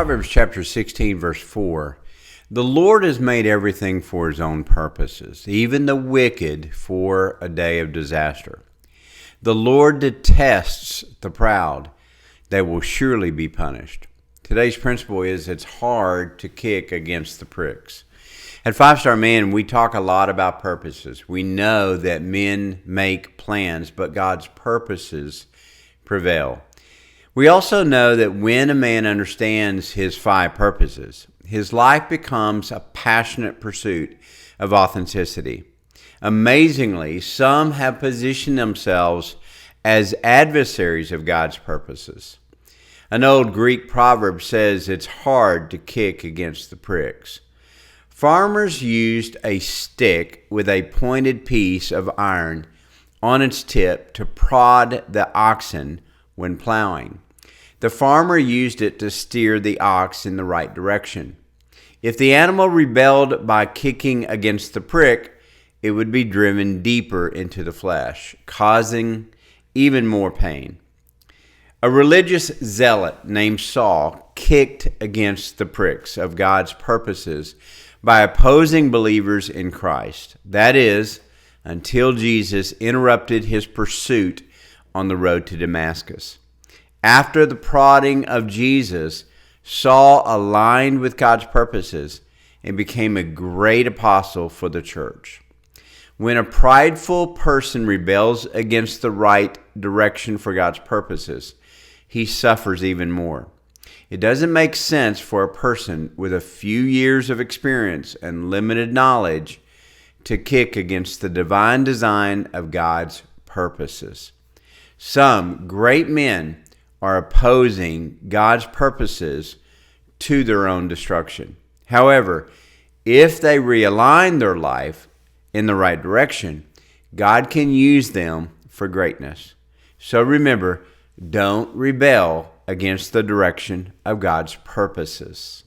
Proverbs chapter 16, verse 4, the Lord has made everything for his own purposes, even the wicked for a day of disaster. The Lord detests the proud. They will surely be punished. Today's principle is it's hard to kick against the pricks. At FivestarMan, we talk a lot about purposes. We know that men make plans, but God's purposes prevail. We also know that when a man understands his 5 purposes, his life becomes a passionate pursuit of authenticity. Amazingly, some have positioned themselves as adversaries of God's purposes. An old Greek proverb says it's hard to kick against the pricks. Farmers used a stick with a pointed piece of iron on its tip to prod the oxen when plowing. The farmer used it to steer the ox in the right direction. If the animal rebelled by kicking against the prick, it would be driven deeper into the flesh, causing even more pain. A religious zealot named Saul kicked against the pricks of God's purposes by opposing believers in Christ. That is, until Jesus interrupted his pursuit on the road to Damascus. After the prodding of Jesus, Saul aligned with God's purposes and became a great apostle for the church. When a prideful person rebels against the right direction for God's purposes, he suffers even more. It doesn't make sense for a person with a few years of experience and limited knowledge to kick against the divine design of God's purposes. Some great men are opposing God's purposes to their own destruction. However, if they realign their life in the right direction, God can use them for greatness. So remember, don't rebel against the direction of God's purposes.